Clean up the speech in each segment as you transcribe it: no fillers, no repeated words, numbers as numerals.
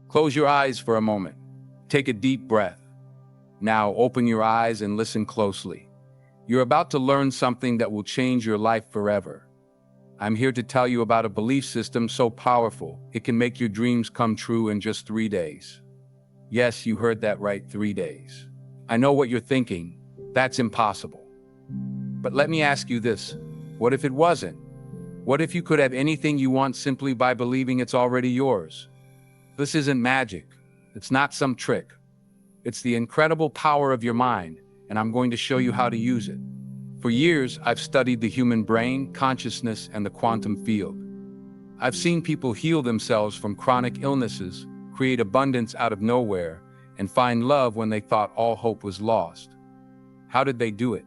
Close your eyes for a moment. Take a deep breath. Now open your eyes and listen closely. You're about to learn something that will change your life forever. I'm here to tell you about a belief system so powerful, it can make your dreams come true in just 3 days. Yes, you heard that right, 3 days. I know what you're thinking. That's impossible. But let me ask you this. What if it wasn't? What if you could have anything you want simply by believing it's already yours? This isn't magic. It's not some trick. It's the incredible power of your mind, and I'm going to show you how to use it. For years, I've studied the human brain, consciousness, and the quantum field. I've seen people heal themselves from chronic illnesses, create abundance out of nowhere, and find love when they thought all hope was lost. How did they do it?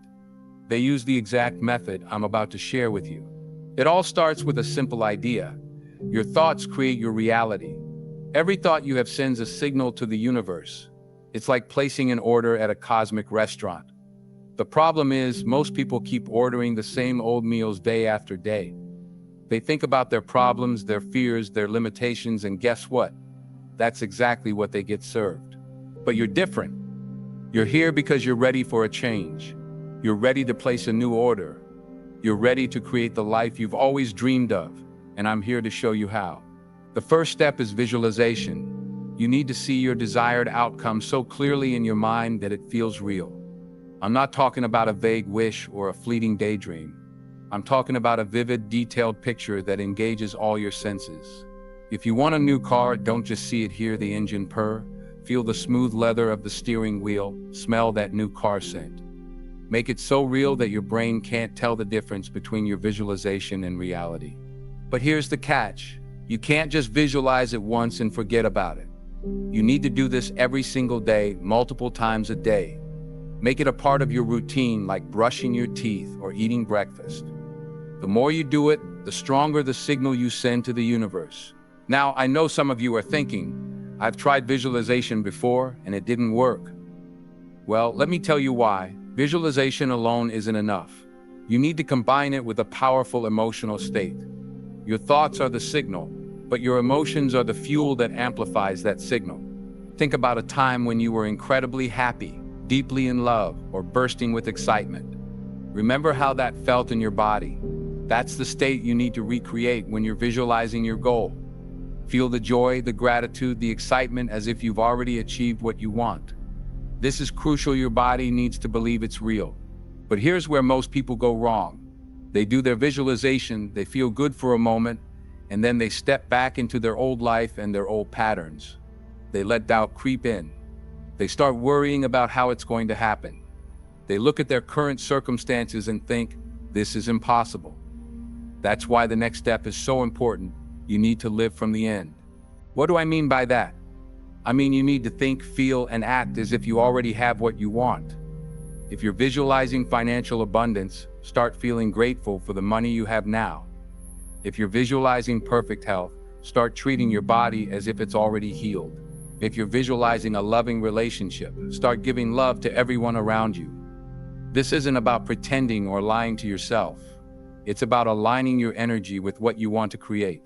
They used the exact method I'm about to share with you. It all starts with a simple idea. Your thoughts create your reality. Every thought you have sends a signal to the universe. It's like placing an order at a cosmic restaurant. The problem is, most people keep ordering the same old meals day after day. They think about their problems, their fears, their limitations, and guess what? That's exactly what they get served. But you're different. You're here because you're ready for a change. You're ready to place a new order. You're ready to create the life you've always dreamed of, and I'm here to show you how. The first step is visualization. You need to see your desired outcome so clearly in your mind that it feels real. I'm not talking about a vague wish or a fleeting daydream. I'm talking about a vivid, detailed picture that engages all your senses. If you want a new car, don't just see it, hear the engine purr, feel the smooth leather of the steering wheel, smell that new car scent. Make it so real that your brain can't tell the difference between your visualization and reality. But here's the catch. You can't just visualize it once and forget about it. You need to do this every single day, multiple times a day. Make it a part of your routine, like brushing your teeth or eating breakfast. The more you do it, the stronger the signal you send to the universe. Now, I know some of you are thinking, I've tried visualization before and it didn't work. Well, let me tell you why. Visualization alone isn't enough. You need to combine it with a powerful emotional state. Your thoughts are the signal, but your emotions are the fuel that amplifies that signal. Think about a time when you were incredibly happy, deeply in love, or bursting with excitement. Remember how that felt in your body. That's the state you need to recreate when you're visualizing your goal. Feel the joy, the gratitude, the excitement as if you've already achieved what you want. This is crucial. Your body needs to believe it's real. But here's where most people go wrong. They do their visualization, they feel good for a moment, and then they step back into their old life and their old patterns. They let doubt creep in. They start worrying about how it's going to happen. They look at their current circumstances and think, this is impossible. That's why the next step is so important. You need to live from the end. What do I mean by that? I mean, you need to think, feel, and act as if you already have what you want. If you're visualizing financial abundance, start feeling grateful for the money you have now. If you're visualizing perfect health, start treating your body as if it's already healed. If you're visualizing a loving relationship, start giving love to everyone around you. This isn't about pretending or lying to yourself. It's about aligning your energy with what you want to create.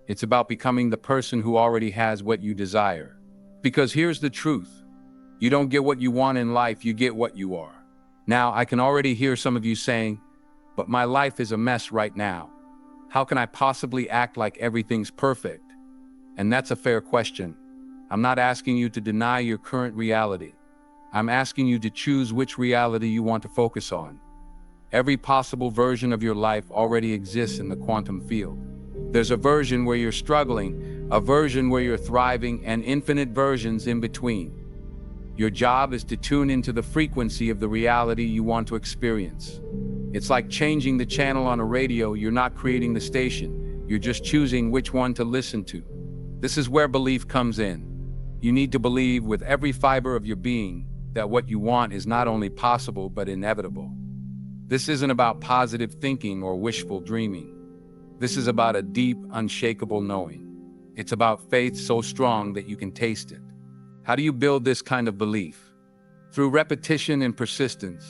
It's about becoming the person who already has what you desire. Because here's the truth. You don't get what you want in life, you get what you are. Now, I can already hear some of you saying, but my life is a mess right now. How can I possibly act like everything's perfect? And that's a fair question. I'm not asking you to deny your current reality. I'm asking you to choose which reality you want to focus on. Every possible version of your life already exists in the quantum field. There's a version where you're struggling, a version where you're thriving, and infinite versions in between. Your job is to tune into the frequency of the reality you want to experience. It's like changing the channel on a radio. You're not creating the station. You're just choosing which one to listen to. This is where belief comes in. You need to believe with every fiber of your being that what you want is not only possible but inevitable. This isn't about positive thinking or wishful dreaming. This is about a deep, unshakable knowing. It's about faith so strong that you can taste it. How do you build this kind of belief? Through repetition and persistence.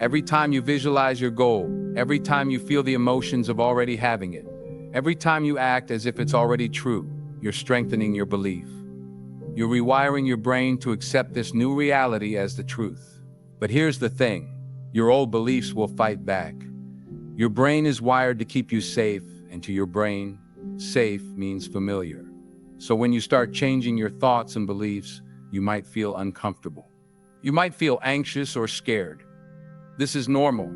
Every time you visualize your goal, every time you feel the emotions of already having it, every time you act as if it's already true, you're strengthening your belief. You're rewiring your brain to accept this new reality as the truth. But here's the thing, your old beliefs will fight back. Your brain is wired to keep you safe, and to your brain, safe means familiar. So when you start changing your thoughts and beliefs, you might feel uncomfortable. You might feel anxious or scared. This is normal.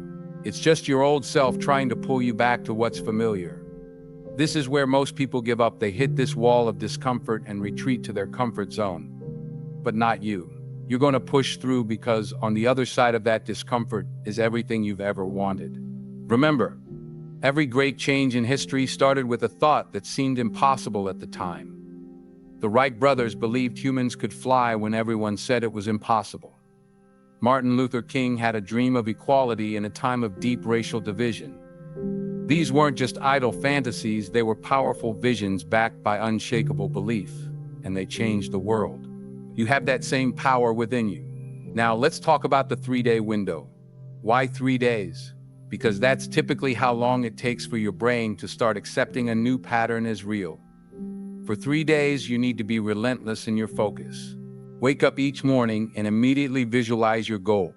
It's just your old self trying to pull you back to what's familiar. This is where most people give up. They hit this wall of discomfort and retreat to their comfort zone. But not you. You're going to push through, because on the other side of that discomfort is everything you've ever wanted. Remember, every great change in history started with a thought that seemed impossible at the time. The Wright brothers believed humans could fly when everyone said it was impossible. Martin Luther King had a dream of equality in a time of deep racial division. These weren't just idle fantasies, they were powerful visions backed by unshakable belief, and they changed the world. You have that same power within you. Now let's talk about the 3-day window. Why 3 days? Because that's typically how long it takes for your brain to start accepting a new pattern as real. For 3 days, you need to be relentless in your focus. Wake up each morning and immediately visualize your goal.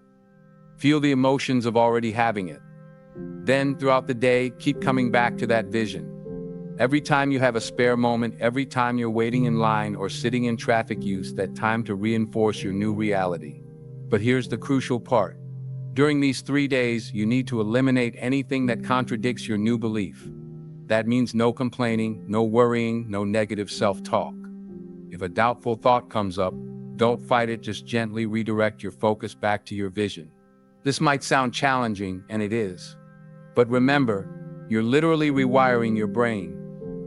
Feel the emotions of already having it. Then, throughout the day, keep coming back to that vision. Every time you have a spare moment, every time you're waiting in line or sitting in traffic, use that time to reinforce your new reality. But here's the crucial part. During these 3 days, you need to eliminate anything that contradicts your new belief. That means no complaining, no worrying, no negative self-talk. If a doubtful thought comes up, don't fight it, just gently redirect your focus back to your vision. This might sound challenging, and it is. But remember, you're literally rewiring your brain.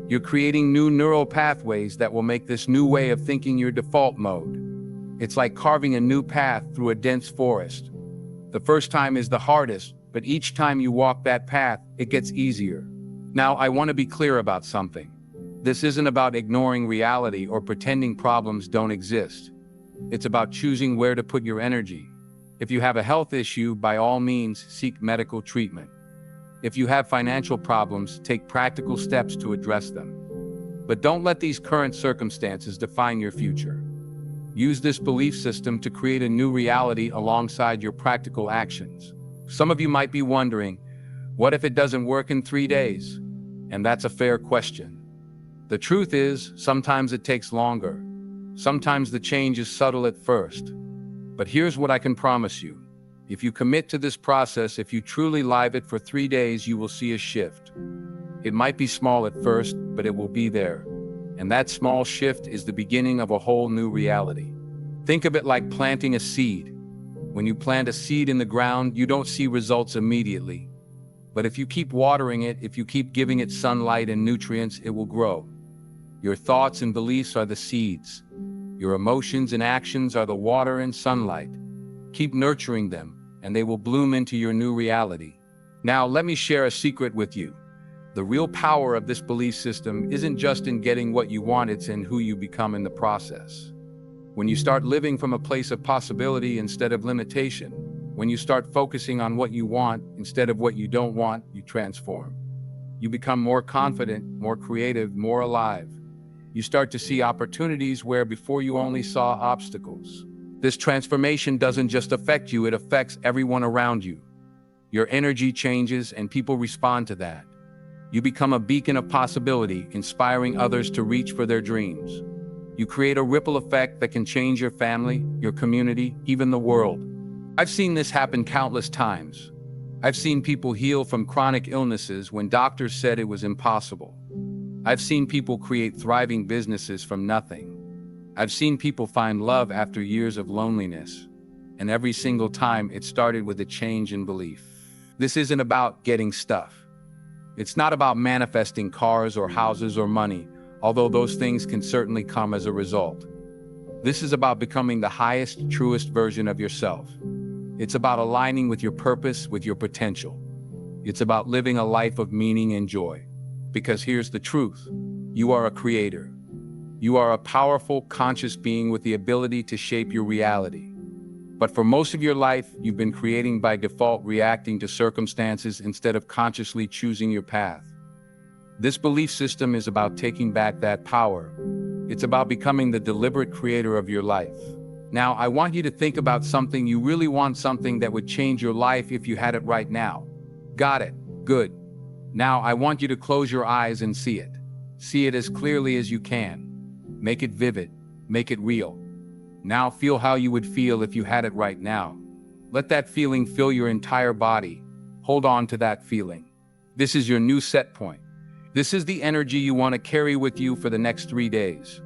You're creating new neural pathways that will make this new way of thinking your default mode. It's like carving a new path through a dense forest. The first time is the hardest, but each time you walk that path, it gets easier. Now, I want to be clear about something. This isn't about ignoring reality or pretending problems don't exist. It's about choosing where to put your energy. If you have a health issue, by all means, seek medical treatment. If you have financial problems, take practical steps to address them. But don't let these current circumstances define your future. Use this belief system to create a new reality alongside your practical actions. Some of you might be wondering, what if it doesn't work in 3 days? And that's a fair question. The truth is, sometimes it takes longer. Sometimes the change is subtle at first. But here's what I can promise you. If you commit to this process, if you truly live it for 3 days, you will see a shift. It might be small at first, but it will be there. And that small shift is the beginning of a whole new reality. Think of it like planting a seed. When you plant a seed in the ground, you don't see results immediately. But if you keep watering it, if you keep giving it sunlight and nutrients, it will grow. Your thoughts and beliefs are the seeds. Your emotions and actions are the water and sunlight. Keep nurturing them, and they will bloom into your new reality. Now, let me share a secret with you. The real power of this belief system isn't just in getting what you want, it's in who you become in the process. When you start living from a place of possibility instead of limitation, when you start focusing on what you want instead of what you don't want, you transform. You become more confident, more creative, more alive. You start to see opportunities where before you only saw obstacles. This transformation doesn't just affect you, it affects everyone around you. Your energy changes and people respond to that. You become a beacon of possibility, inspiring others to reach for their dreams. You create a ripple effect that can change your family, your community, even the world. I've seen this happen countless times. I've seen people heal from chronic illnesses when doctors said it was impossible. I've seen people create thriving businesses from nothing. I've seen people find love after years of loneliness. And every single time, it started with a change in belief. This isn't about getting stuff. It's not about manifesting cars or houses or money, although those things can certainly come as a result. This is about becoming the highest, truest version of yourself. It's about aligning with your purpose, with your potential. It's about living a life of meaning and joy. Because here's the truth. You are a creator. You are a powerful, conscious being with the ability to shape your reality. But for most of your life, you've been creating by default, reacting to circumstances instead of consciously choosing your path. This belief system is about taking back that power. It's about becoming the deliberate creator of your life. Now, I want you to think about something you really want, something that would change your life if you had it right now. Got it. Good. Now, I want you to close your eyes and see it. See it as clearly as you can. Make it vivid. Make it real. Now feel how you would feel if you had it right now. Let that feeling fill your entire body. Hold on to that feeling. This is your new set point. This is the energy you want to carry with you for the next 3 days.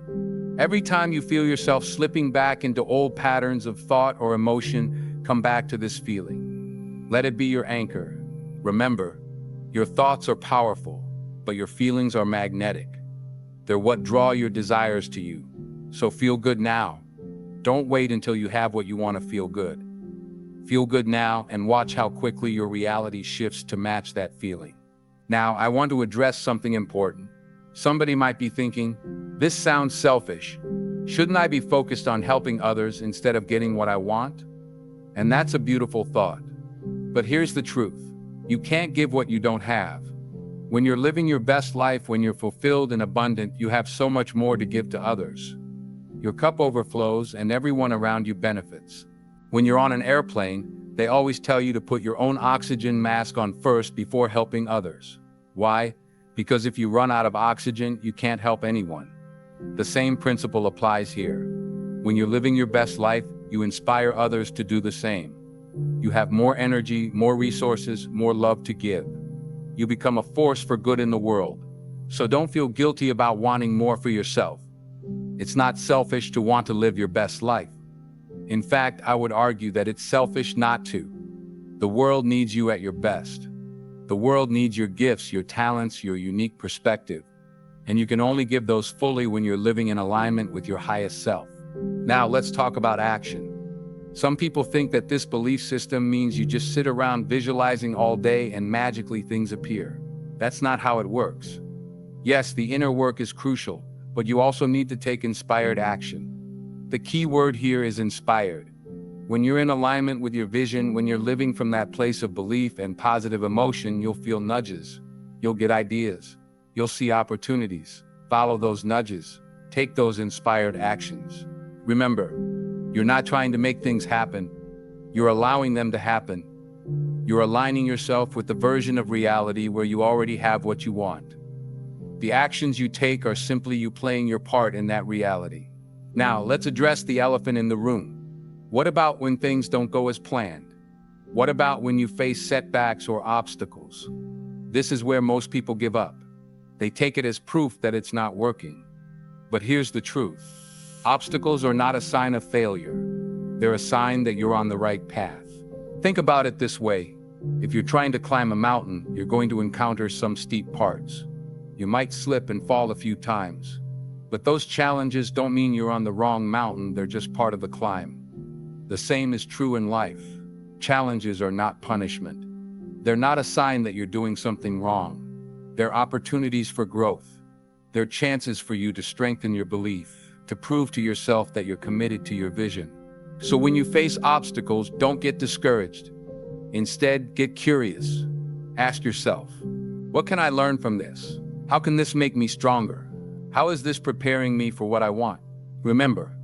Every time you feel yourself slipping back into old patterns of thought or emotion, come back to this feeling. Let it be your anchor. Remember, your thoughts are powerful, but your feelings are magnetic. They're what draw your desires to you. So feel good now. Don't wait until you have what you want to feel good. Feel good now and watch how quickly your reality shifts to match that feeling. Now, I want to address something important. Somebody might be thinking, this sounds selfish. Shouldn't I be focused on helping others instead of getting what I want? And that's a beautiful thought. But here's the truth. You can't give what you don't have. When you're living your best life, when you're fulfilled and abundant, you have so much more to give to others. Your cup overflows and everyone around you benefits. When you're on an airplane, they always tell you to put your own oxygen mask on first before helping others. Why? Because if you run out of oxygen, you can't help anyone. The same principle applies here. When you're living your best life, you inspire others to do the same. You have more energy, more resources, more love to give. You become a force for good in the world. So don't feel guilty about wanting more for yourself. It's not selfish to want to live your best life. In fact, I would argue that it's selfish not to. The world needs you at your best. The world needs your gifts, your talents, your unique perspective. And you can only give those fully when you're living in alignment with your highest self. Now let's talk about action. Some people think that this belief system means you just sit around visualizing all day and magically things appear. That's not how it works. Yes, the inner work is crucial, but you also need to take inspired action. The key word here is inspired. When you're in alignment with your vision, when you're living from that place of belief and positive emotion, you'll feel nudges. You'll get ideas. You'll see opportunities. Follow those nudges. Take those inspired actions. Remember, you're not trying to make things happen. You're allowing them to happen. You're aligning yourself with the version of reality where you already have what you want. The actions you take are simply you playing your part in that reality. Now, let's address the elephant in the room. What about when things don't go as planned? What about when you face setbacks or obstacles? This is where most people give up. They take it as proof that it's not working. But here's the truth. Obstacles are not a sign of failure. They're a sign that you're on the right path. Think about it this way. If you're trying to climb a mountain, you're going to encounter some steep parts. You might slip and fall a few times. But those challenges don't mean you're on the wrong mountain, they're just part of the climb. The same is true in life. Challenges are not punishment. They're not a sign that you're doing something wrong. They're opportunities for growth. They're chances for you to strengthen your belief, to prove to yourself that you're committed to your vision. So when you face obstacles, don't get discouraged. Instead, get curious. Ask yourself, what can I learn from this? How can this make me stronger? How is this preparing me for what I want? Remember,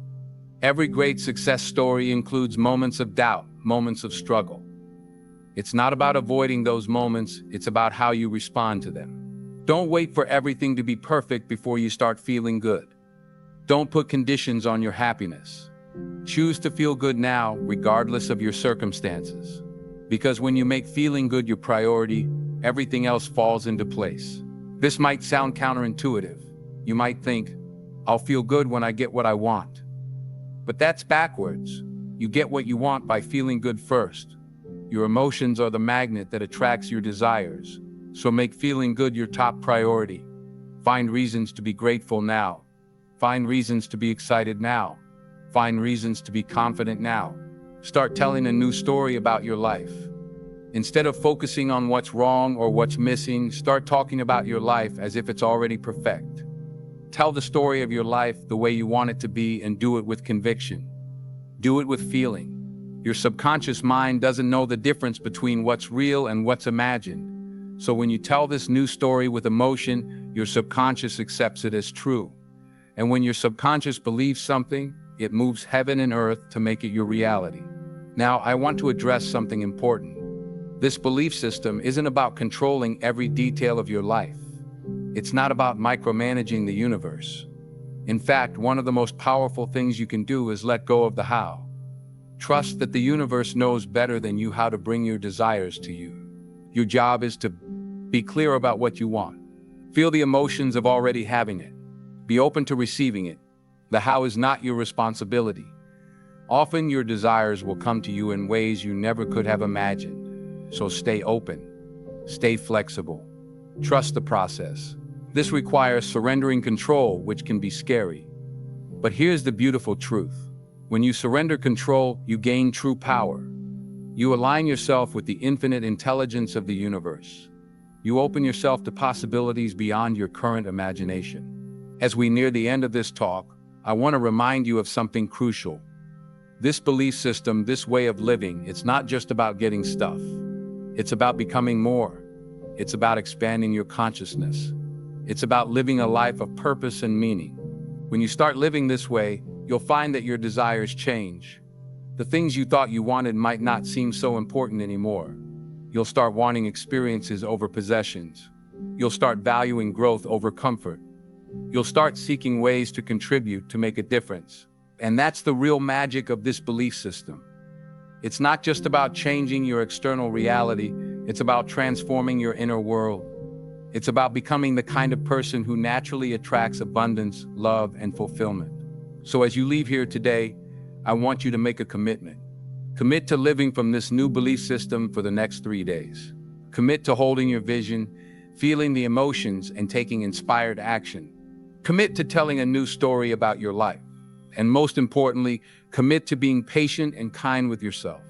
every great success story includes moments of doubt, moments of struggle. It's not about avoiding those moments, it's about how you respond to them. Don't wait for everything to be perfect before you start feeling good. Don't put conditions on your happiness. Choose to feel good now, regardless of your circumstances. Because when you make feeling good your priority, everything else falls into place. This might sound counterintuitive. You might think, I'll feel good when I get what I want. But that's backwards. You get what you want by feeling good first. Your emotions are the magnet that attracts your desires. So make feeling good your top priority. Find reasons to be grateful now. Find reasons to be excited now. Find reasons to be confident now. Start telling a new story about your life. Instead of focusing on what's wrong or what's missing, start talking about your life as if it's already perfect. Tell the story of your life the way you want it to be and do it with conviction. Do it with feeling. Your subconscious mind doesn't know the difference between what's real and what's imagined. So when you tell this new story with emotion, your subconscious accepts it as true. And when your subconscious believes something, it moves heaven and earth to make it your reality. Now, I want to address something important. This belief system isn't about controlling every detail of your life. It's not about micromanaging the universe. In fact, one of the most powerful things you can do is let go of the how. Trust that the universe knows better than you how to bring your desires to you. Your job is to be clear about what you want. Feel the emotions of already having it. Be open to receiving it. The how is not your responsibility. Often your desires will come to you in ways you never could have imagined. So stay open. Stay flexible. Trust the process. This requires surrendering control, which can be scary. But here's the beautiful truth. When you surrender control, you gain true power. You align yourself with the infinite intelligence of the universe. You open yourself to possibilities beyond your current imagination. As we near the end of this talk, I want to remind you of something crucial. This belief system, this way of living, it's not just about getting stuff. It's about becoming more. It's about expanding your consciousness. It's about living a life of purpose and meaning. When you start living this way, you'll find that your desires change. The things you thought you wanted might not seem so important anymore. You'll start wanting experiences over possessions. You'll start valuing growth over comfort. You'll start seeking ways to contribute, to make a difference. And that's the real magic of this belief system. It's not just about changing your external reality, it's about transforming your inner world. It's about becoming the kind of person who naturally attracts abundance, love, and fulfillment. So as you leave here today, I want you to make a commitment. Commit to living from this new belief system for the next 3 days. Commit to holding your vision, feeling the emotions, and taking inspired action. Commit to telling a new story about your life. And most importantly, commit to being patient and kind with yourself.